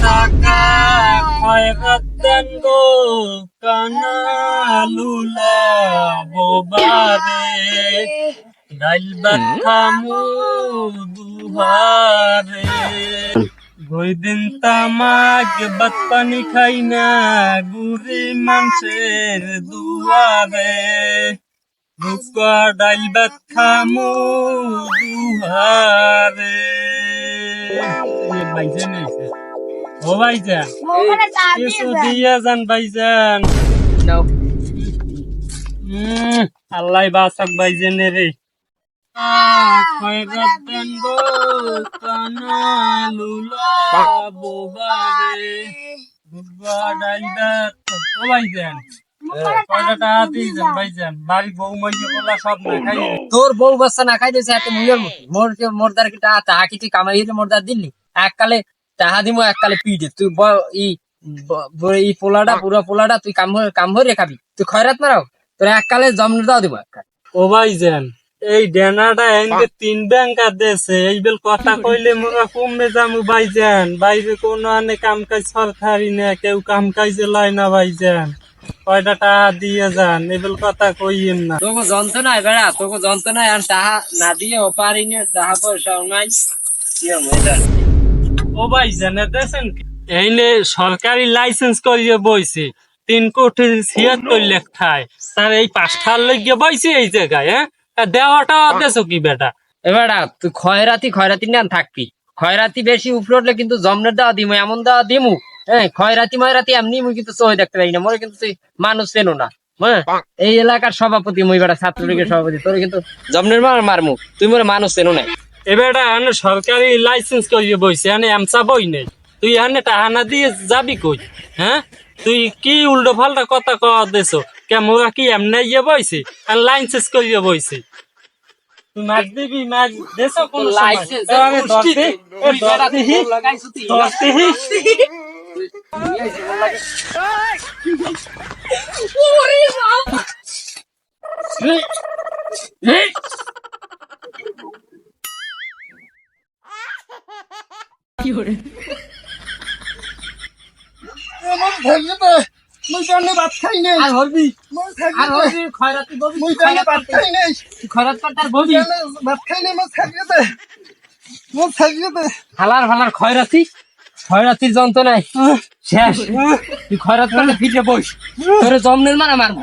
টাকা খয়রাত দেন গো কানালুলা বোবারে ডাইল ভাত খামু দুহারে ওই দিন তামাক ভাত পানি খাই না গুরি মানুষের দুয়ারে রূপা ডাইল ভাত খামু দুহারে ভাইজান এসে ও ভাইজান কিছু দিয়ে যান ভাইজান আল্লাহ বাঁচাক ভাইজান রে খয়রাত দেন গো কানালুলা বোবারে রূপা ডাইল ভাত ও ভাইজান কয়টা টাকা দিয়েছেন ভাইজান বাড়ি বউ মাইয়ে বলা সব না খাই তোর বউ বাচ্চা না খাই দিয়েছে এত মুইয়ের মতো মোরদার কি টাকা কি তুই কামাই হিরে মোরদার দিলি এককালে টাকা দিমো এককালে পিটে তুই ই পোলাটা পুরো পোলাটা তুই কাম ভরে খাবি তুই খয়রাত মারাও তোর এককালে জমনে দাও দিব এককাল ও ভাইজান এই ডেনাটা এনকে 3 ব্যাংকা দেছে এই বেল কথা কইলে মোরা কমে যামু ভাইজান বাইরে কোন আনে কাম কাজ সরকারি না কেউ কাম কাজে লাই না ভাইজান কয়টা টাকা দিয়ে যান এই বেল কথা কইয়েন না তোকে যন্ত্রণায় বেড়া তোকে যন্ত্রণায় আর টাকা না দিয়ে ও পারিনি টাকা পয়সাও নাই ও ভাইজান দেছেন এইনে সরকারি লাইসেন্স করিয়ে বইছে 3 কোটি 76 লাখ খায় তার এই 5টার লইগে বইছে এই জায়গায় হ্যাঁ দেওয়াটা দেছো কি বেটা এবারা তুই খয়রাতি না থাকবি খয়রাতি বেশি উপরে উঠলে কিন্তু জমনের দেওয়া দিমু এমন দেওয়া দিমু হ্যাঁ খয়রাতি এমনি মুই কিন্তু চোখে দেখতে পাই না মোরে কিন্তু তুই মানুষ চেনো না হ্যাঁ এই এলাকার সভাপতি মুই বেটা ছাত্রলীগের সভাপতি তোর কিন্তু জমনের মারমু তুই মোরে মানুষ চেনো না এবারটা এনে সরকারি লাইসেন্স করিয়ে বইছে এনে এমসা বই নেই তুই এনে টাকা না দিয়ে যাবি কই হ্যাঁ তুই কি উল্টো ফাল্টা কথা কওয়া দেছো মোরা কি এমনি ইয়ে বইছে আর লাইসেন্স করিয়ে বইছে তুই মাছ দিবি মাছ দেছো কোন লাইসেন্স কি করে মুই জানি ভাত খাই নাই আর হরবি খয়রাতি ববি মুই জানি ভাত খাই নাই খয়রাত করতার ববি ভাত খাই নাই মাছ খাইয়ে দে মাছ খাইয়ে দে ফালার খয়রাতির যন্ত্রণায় শেষ তুই খয়রাত করলে ফিরে বস তোর জমনের মারা মারবো